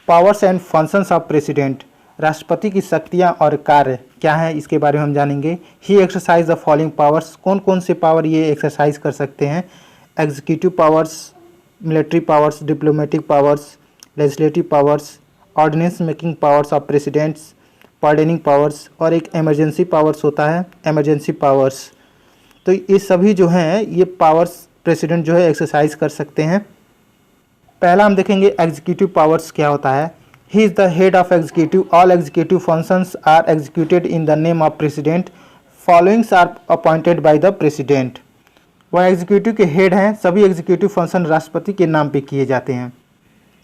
Powers and functions of president. राष्ट्रपति की शक्तियां और कार्य क्या हैं, इसके बारे में हम जानेंगे। He exercise the following powers. कौन कौन से पावर ये एक्सरसाइज कर सकते हैं? Executive powers, military powers, diplomatic powers, legislative powers, ordinance making powers of presidents, pardoning powers, और एक इमरजेंसी पावर्स होता है, इमरजेंसी पावर्स। तो ये सभी जो हैं ये पावर्स प्रेसिडेंट जो है एक्सरसाइज कर सकते हैं। पहला हम देखेंगे एग्जीक्यूटिव पावर्स क्या होता है। He is the head of executive. All executive functions are executed in the name of president. Followings are appointed by the president. वह एग्जीक्यूटिव के हेड हैं। सभी एग्जीक्यूटिव फंक्शन राष्ट्रपति के नाम पे किए जाते हैं।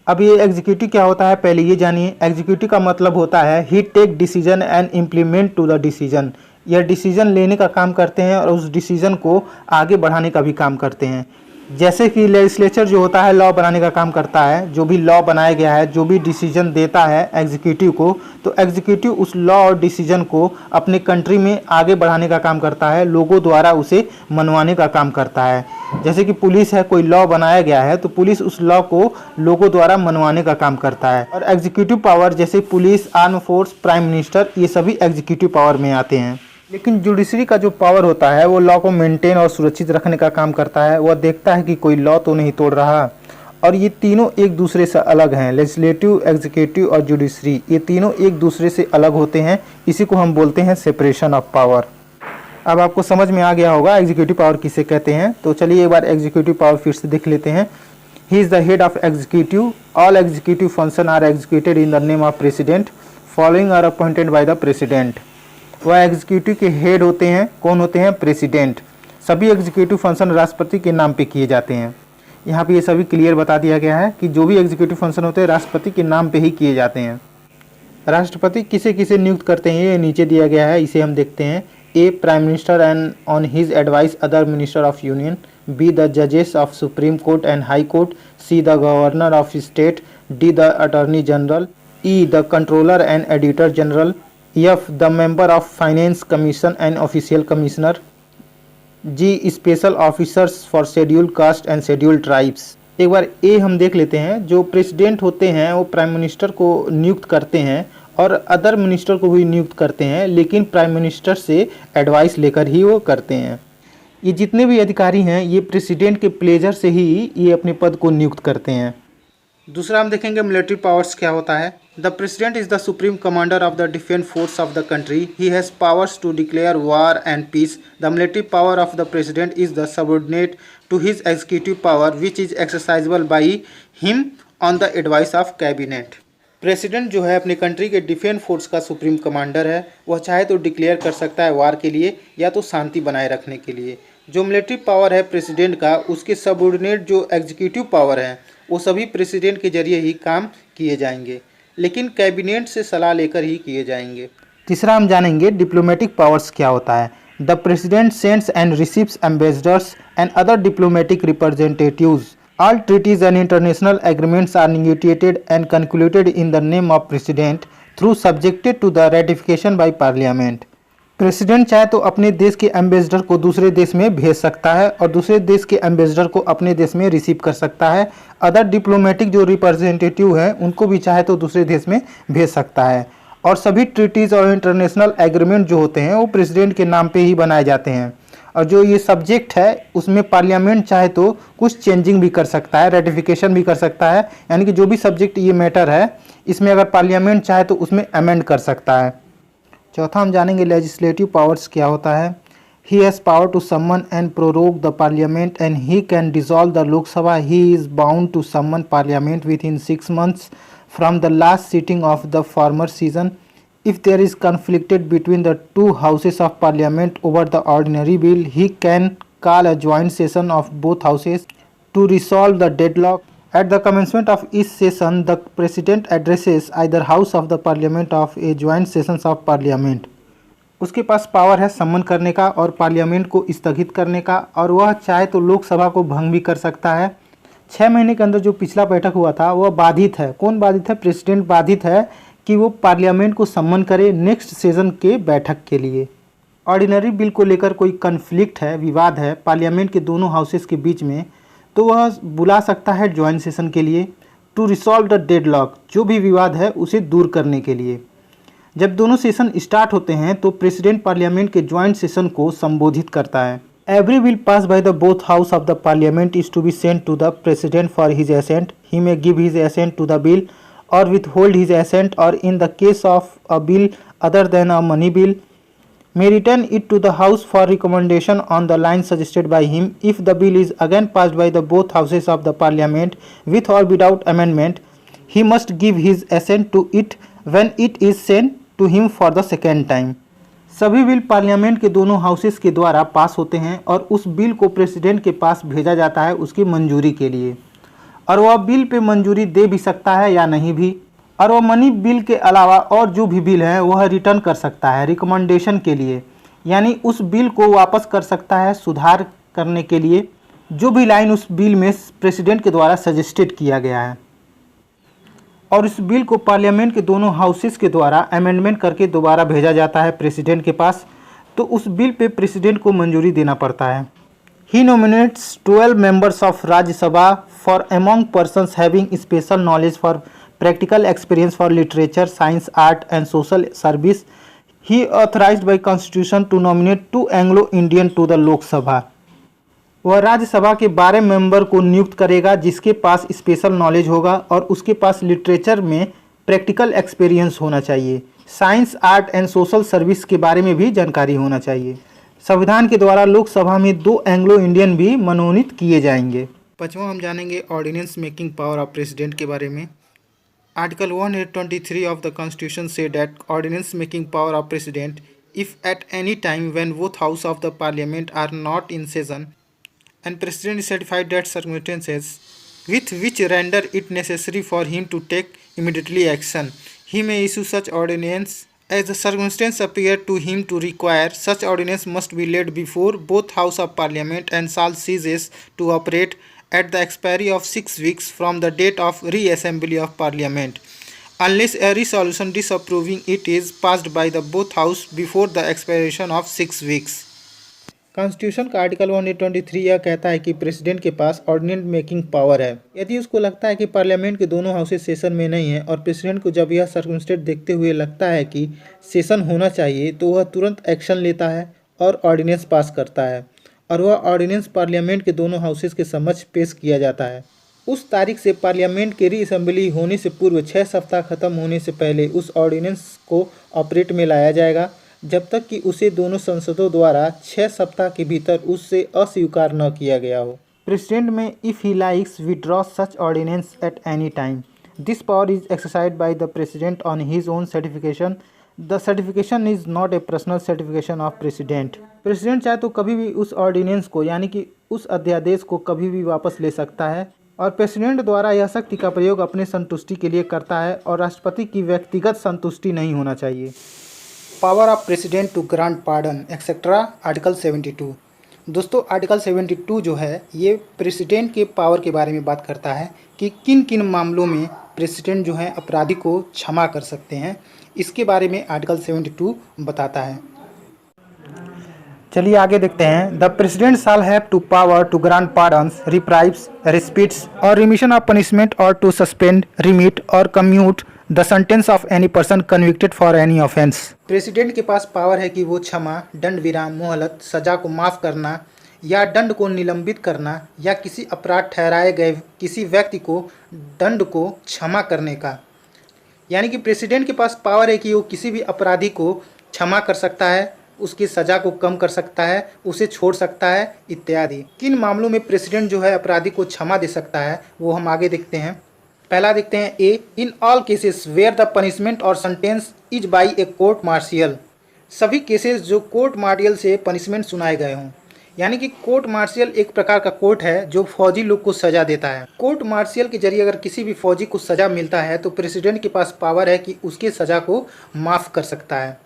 अब ये एग्जीक्यूटिव क्या होता है पहले ये जानिए। एग्जीक्यूटिव का मतलब होता है he take decision and implement to the decision. यह डिसीजन लेने का काम करते हैं और उस डिसीजन को आगे बढ़ाने का भी काम करते हैं। जैसे कि लेजिस्लेचर जो होता है लॉ बनाने का काम करता है। जो भी लॉ बनाया गया है, जो भी डिसीजन देता है एग्जीक्यूटिव को, तो एग्जीक्यूटिव उस लॉ और डिसीजन को अपने कंट्री में आगे बढ़ाने का काम करता है, लोगों द्वारा उसे मनवाने का काम करता है। जैसे कि पुलिस है, कोई लॉ बनाया गया है तो पुलिस उस लॉ को लोगों द्वारा मनवाने का काम करता है। और एग्जीक्यूटिव पावर जैसे police, arm force, prime minister, ये सभी एग्जीक्यूटिव पावर में आते हैं। लेकिन जुडिशरी का जो पावर होता है वो लॉ को मेंटेन और सुरक्षित रखने का काम करता है। वह देखता है कि कोई लॉ तो नहीं तोड़ रहा। और ये तीनों एक दूसरे से अलग हैं। लेजिस्लेटिव, एग्जीक्यूटिव और जुडिशरी, ये तीनों एक दूसरे से अलग होते हैं। इसी को हम बोलते हैं सेपरेशन ऑफ पावर। अब आपको समझ में आ गया होगा एग्जीक्यूटिव पावर किसे कहते हैं। तो चलिए एक बार एग्जीक्यूटिव पावर फिर से देख लेते हैं। He is the head of executive. All executive function are executed in the name of president. Following are appointed by the president. वह एग्जीक्यूटिव के हेड होते हैं। कौन होते हैं? प्रेसिडेंट। सभी एग्जीक्यूटिव फंक्शन राष्ट्रपति के नाम पे किए जाते हैं। यहाँ पे ये सभी क्लियर बता दिया गया है कि जो भी एग्जीक्यूटिव फंक्शन होते हैं राष्ट्रपति के नाम पे ही किए जाते हैं। राष्ट्रपति किसे किसे नियुक्त करते हैं ये नीचे दिया गया है, इसे हम देखते हैं। A, prime minister and on his advice other minister of union. B, the जजेस of supreme court and high court. C, the governor of state. D, the attorney general. E, the controller and editor general. F, the member of finance commission and official commissioner. G, special officers for scheduled caste and scheduled tribes। एक बार ए हम देख लेते हैं। जो president होते हैं वो prime minister को नियुक्त करते हैं और अदर मिनिस्टर को भी नियुक्त करते हैं, लेकिन प्राइम मिनिस्टर से एडवाइस लेकर ही वो करते हैं। ये जितने भी अधिकारी हैं ये प्रेसिडेंट के प्लेजर से ही ये अपने पद को नियुक्त करते हैं। दूसरा हम देखेंगे मिलिट्री पावर्स क्या होता है। The president is the supreme commander of the defence force of the country. He has powers to declare war and peace. The military power of the president is the subordinate to his executive power which is exercisable by him on the advice of cabinet. President जो है अपने country के defence force का supreme commander है। वह चाहे तो declare कर सकता है वार के लिए या तो शांति बनाए रखने के लिए। जो मिलिट्री पावर है प्रेसिडेंट का, उसके सबऑर्डिनेट जो एग्जीक्यूटिव पावर है वो सभी प्रेसिडेंट के जरिए ही काम किए जाएंगे, लेकिन कैबिनेट से सलाह लेकर ही किए जाएंगे। तीसरा हम जानेंगे डिप्लोमेटिक पावर्स क्या होता है। The president sends and receives ambassadors and other diplomatic representatives. All treaties and international agreements are negotiated and concluded in the name of president through subjected to the ratification by parliament. President चाहे तो अपने देश के ambassador को दूसरे देश में भेज सकता है और दूसरे देश के एम्बेसडर को अपने देश में रिसीव कर सकता है। अदर डिप्लोमेटिक जो रिप्रेजेंटेटिव हैं उनको भी चाहे तो दूसरे देश में भेज सकता है। और सभी ट्रीटीज़ और इंटरनेशनल एग्रीमेंट जो होते हैं वो प्रेसिडेंट के नाम पे ही बनाए जाते हैं। और जो ये सब्जेक्ट है उसमें पार्लियामेंट चाहे तो कुछ चेंजिंग भी कर सकता है, रेटिफिकेशन भी कर सकता है। यानी कि जो भी सब्जेक्ट ये मैटर है इसमें अगर पार्लियामेंट चाहे तो उसमें अमेंड कर सकता है। चौथा हम जानेंगे लेजिस्लेटिव पावर्स क्या होता है। He has power to summon and prorogue the parliament and he can dissolve the Lok Sabha. He is bound to summon parliament within 6 months from the last sitting of the former season. If there is conflicted between the 2 houses of parliament over the ordinary bill, he can call a joint session of both houses to resolve the deadlock. At the commencement of each session, the President addresses either House of the Parliament of a joint sessions of Parliament। उसके पास power है सम्मन करने का और parliament को स्थगित करने का, और वह चाहे तो लोकसभा को भंग भी कर सकता है। 6 महीने के अंदर जो पिछला बैठक हुआ था वह बाधित है। कौन बाधित है? प्रेसिडेंट बाधित है कि वो पार्लियामेंट को सम्मन करे नेक्स्ट सेशन के बैठक के लिए। ऑर्डिनरी बिल को लेकर कोई कन्फ्लिक्ट है, विवाद है पार्लियामेंट के दोनों हाउसेस के बीच में, तो वह बुला सकता है ज्वाइंट सेशन के लिए टू रिसॉल्व द डेडलॉक, जो भी विवाद है उसे दूर करने के लिए। जब दोनों सेशन स्टार्ट होते हैं तो प्रेसिडेंट पार्लियामेंट के ज्वाइंट सेशन को संबोधित करता है। Every bill pass by the both house of the parliament is to be sent to the president for his assent. He may give his assent to the bill और withhold his assent, or in the case of a bill other than a money bill, may return it to the House for recommendation on the lines suggested by him. If the bill is again passed by the both houses of the parliament with or without amendment, he must give his assent to it when it is sent to him for the second time. सभी bill parliament के दोनों houses के द्वारा पास होते हैं और उस bill को प्रेसिडेंट के पास भेजा जाता है उसकी मंजूरी के लिए, और वह बिल पे मंजूरी दे भी सकता है या नहीं भी, और वह मनी बिल के अलावा और जो भी बिल है वह रिटर्न कर सकता है रिकमेंडेशन के लिए, यानी उस बिल को वापस कर सकता है सुधार करने के लिए जो भी लाइन उस बिल में प्रेसिडेंट के द्वारा सजेस्टेड किया गया है, और इस बिल को पार्लियामेंट के दोनों हाउसेस के द्वारा अमेंडमेंट करके दोबारा भेजा जाता है प्रेसिडेंट के पास, तो उस बिल पे प्रेसिडेंट को मंजूरी देना पड़ता है। He nominates 12 members of Rajya Sabha for among persons having special knowledge for practical experience for literature, science, art and social service. He authorized by constitution to nominate 2 Anglo-Indian to the Lok Sabha. वह राज्यसभा के 12 member को नियुक्त करेगा जिसके पास special knowledge होगा और उसके पास literature में प्रैक्टिकल एक्सपीरियंस होना चाहिए, science, art and social service के बारे में भी जानकारी होना चाहिए। संविधान के द्वारा लोकसभा में 2 एंग्लो इंडियन भी मनोनीत किए जाएंगे। पांचवा हम जानेंगे ordinance making power of president के बारे में। आर्टिकल 123 ऑफ द कॉन्स्टिट्यूशन से that ordinance making power of president if at any time when both house of the parliament are not in session and president is certified that circumstances with which render it necessary for him to take immediately action, he may issue such ordinance as the circumstance appear to him to require. Such ordinance must be laid before both House of Parliament and shall cease to operate at the expiry of 6 weeks from the date of reassembly of Parliament, unless a resolution disapproving it is passed by the both House before the expiration of 6 weeks. Constitution का article 123 यह कहता है कि president के पास ordinance making power है। यदि उसको लगता है कि पार्लियामेंट के दोनों हाउसेस सेशन में नहीं है और प्रेसिडेंट को जब यह सर्कमस्टेंस देखते हुए लगता है कि सेशन होना चाहिए तो वह तुरंत एक्शन लेता है और ऑर्डिनेंस पास करता है, और वह ऑर्डिनेंस पार्लियामेंट के दोनों हाउसेस के समक्ष पेश किया जाता है। उस तारीख से पार्लियामेंट के रीअसेंबली होने से पूर्व 6 सप्ताह खत्म होने से पहले उस ऑर्डिनेंस को ऑपरेट में लाया जाएगा, जब तक कि उसे दोनों संसदों द्वारा 6 सप्ताह के भीतर उससे अस्वीकार न किया गया हो। President may if he likes withdraw such ordinance at any time. This power is exercised by the president on his own certification. The certification is not a personal certification of president. President चाहे तो कभी भी उस ordinance को यानी कि उस अध्यादेश को कभी भी वापस ले सकता है, और प्रेसिडेंट द्वारा यह शक्ति का प्रयोग अपने संतुष्टि के लिए करता है और राष्ट्रपति की व्यक्तिगत संतुष्टि नहीं होना चाहिए। Power of president to grant pardon etcetera article 72। दोस्तों आर्टिकल 72 जो है ये प्रेसिडेंट के पावर के बारे में बात करता है कि किन किन मामलों में प्रेसिडेंट जो है अपराधी को क्षमा कर सकते हैं, इसके बारे में आर्टिकल 72 बताता है। चलिए आगे देखते हैं। The president shall have to power to grant pardons, reprieves, respites और रिमिशन ऑफ पनिशमेंट और टू सस्पेंड, रिमिट और commute the sentence of any person convicted for any offence. President के पास पावर है कि वो क्षमा, दंड विराम, मोहलत, सजा को माफ़ करना या दंड को निलंबित करना या किसी अपराध ठहराए गए किसी व्यक्ति को दंड को क्षमा करने का, यानी कि प्रेसिडेंट के पास पावर है कि वो किसी भी अपराधी को क्षमा कर सकता है, उसकी सज़ा को कम कर सकता है, उसे छोड़ सकता है इत्यादि। किन मामलों में प्रेसिडेंट जो है अपराधी को क्षमा दे सकता है वो हम आगे देखते हैं। पहला देखते हैं A, in all cases where the punishment और sentence is by a court martial. सभी केसेस जो कोर्ट मार्शियल से पनिशमेंट सुनाए गए हों, यानी कि कोर्ट मार्शियल एक प्रकार का कोर्ट है जो फौजी लोग को सज़ा देता है। कोर्ट मार्शियल के जरिए अगर किसी भी फौजी को सज़ा मिलता है तो प्रेसिडेंट के पास पावर है कि उसके सज़ा को माफ़ कर सकता है।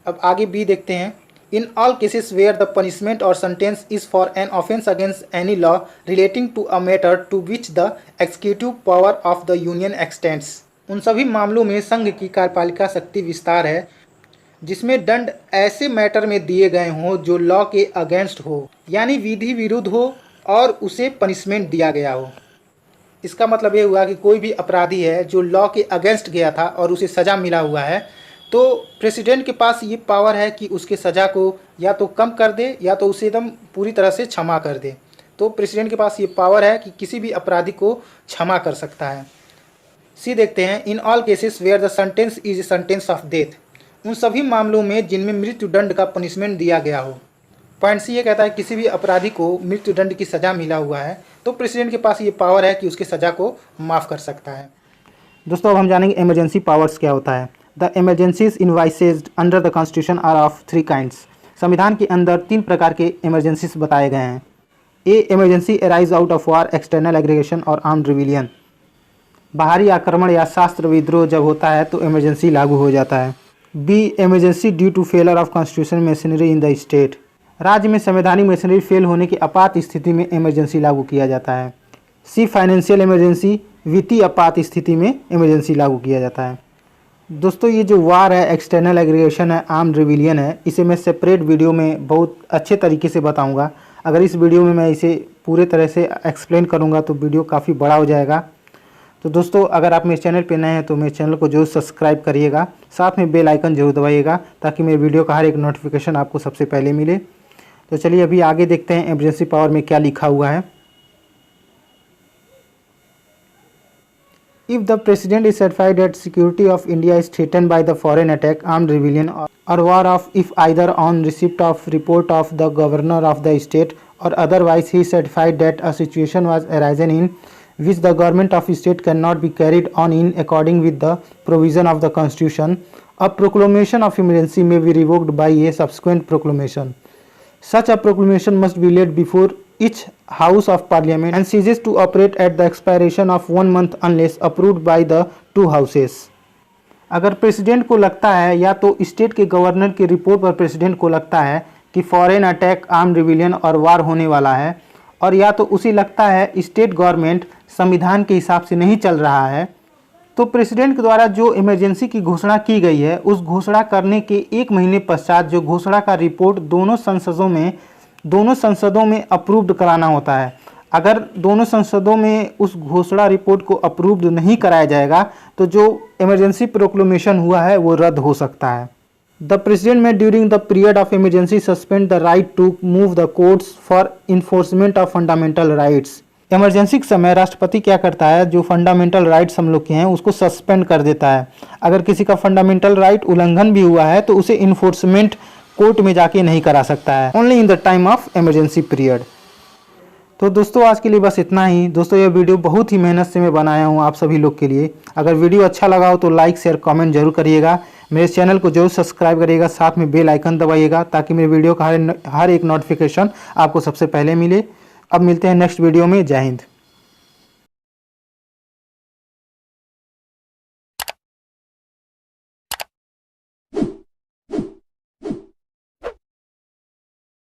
अब आगे बी देखते हैं। In all cases where the punishment और sentence is for an offence against any law relating to a matter to which the executive power of the union extends. उन सभी मामलों में संघ की कार्यपालिका शक्ति विस्तार है जिसमें दंड ऐसे मैटर में दिए गए हों जो लॉ के अगेंस्ट हो, यानी विधि विरुद्ध हो और उसे पनिशमेंट दिया गया हो। इसका मतलब ये हुआ कि कोई भी अपराधी है जो लॉ के अगेंस्ट गया था और उसे सज़ा मिला हुआ है, तो प्रेसिडेंट के पास ये पावर है कि उसके सज़ा को या तो कम कर दे या तो उसे एकदम पूरी तरह से क्षमा कर दे। तो प्रेसिडेंट के पास ये पावर है कि किसी भी अपराधी को क्षमा कर सकता है। सी देखते हैं, in all cases where the sentence is sentence of death, उन सभी मामलों में जिनमें मृत्युदंड का पनिशमेंट दिया गया हो। पॉइंट सी ये कहता है किसी भी अपराधी को मृत्युदंड की सज़ा मिला हुआ है तो प्रेसिडेंट के पास ये पावर है कि उसकी सज़ा को माफ़ कर सकता है। दोस्तों अब हम जानेंगे इमरजेंसी पावर्स क्या होता है। The emergencies envisages under the constitution are of 3 kinds. संविधान के अंदर 3 प्रकार के इमरजेंसीज बताए गए हैं। A, emergency arise out of war, external aggregation और आर्म्ड रिविलियन। बाहरी आक्रमण या शास्त्र विद्रोह जब होता है तो इमरजेंसी लागू हो जाता है। B, emergency due to failure of constitution machinery in the state. राज्य में संवैधानिक मशीनरी फेल होने की आपात स्थिति में इमरजेंसी लागू किया जाता है। सी, फाइनेंशियल इमरजेंसी, वित्तीय आपात स्थिति में इमरजेंसी लागू किया जाता है। दोस्तों ये जो वार है, एक्सटर्नल एग्रीगेशन है, आर्म्ड रिविलियन है, इसे मैं सेपरेट वीडियो में बहुत अच्छे तरीके से बताऊंगा। अगर इस वीडियो में मैं इसे पूरे तरह से एक्सप्लेन करूंगा तो वीडियो काफ़ी बड़ा हो जाएगा। तो दोस्तों अगर आप मेरे चैनल पर नए हैं तो मेरे चैनल को जरूर सब्सक्राइब करिएगा, साथ में बेल आइकन जरूर दबाइएगा ताकि मेरे वीडियो का हर एक नोटिफिकेशन आपको सबसे पहले मिले। तो चलिए अभी आगे देखते हैं इमरजेंसी पावर में क्या लिखा हुआ है। If the president is certified that security of India is threatened by the foreign attack, armed rebellion or war of, if either on receipt of report of the governor of the state or otherwise he is certified that a situation was arisen in which the government of state cannot be carried on in according with the provision of the constitution, a proclamation of emergency may be revoked by a subsequent proclamation. Such a proclamation must be laid before each house of parliament and ceases to operate at the expiration of 1 month unless approved by the 2 houses. अगर president को लगता है या तो state के governor की report पर president को लगता है कि फॉरेन अटैक, आर्म रिविलियन और वार होने वाला है, और या तो उसे लगता है स्टेट गवर्नमेंट संविधान के हिसाब से नहीं चल रहा है, तो प्रेसिडेंट के द्वारा जो इमरजेंसी की घोषणा की गई है उस घोषणा करने के 1 महीने पश्चात जो घोषणा का रिपोर्ट दोनों संसदों में अप्रूव्ड कराना होता है। अगर दोनों संसदों में उस घोषणा रिपोर्ट को अप्रूव्ड नहीं कराया जाएगा तो जो इमरजेंसी प्रोक्लेमेशन हुआ है वो रद्द हो सकता है। The president may during the period of emergency suspend the right to move the courts for enforcement of fundamental rights. Emergency के समय राष्ट्रपति क्या करता है, जो फंडामेंटल राइट्स हम लोग के हैं उसको सस्पेंड कर देता है। अगर किसी का फंडामेंटल राइट उल्लंघन भी हुआ है तो उसे इन्फोर्समेंट कोर्ट में जाके नहीं करा सकता है, only in the time of emergency period. तो दोस्तों आज के लिए बस इतना ही। दोस्तों ये वीडियो बहुत ही मेहनत से मैं बनाया हूँ आप सभी लोग के लिए। अगर वीडियो अच्छा लगा हो तो लाइक शेयर कमेंट जरूर करिएगा, मेरे चैनल को जरूर सब्सक्राइब करिएगा, साथ में बेल आइकन दबाइएगा ताकि मेरे वीडियो का हर एक नोटिफिकेशन आपको सबसे पहले मिले। अब मिलते हैं नेक्स्ट वीडियो में। जय हिंद।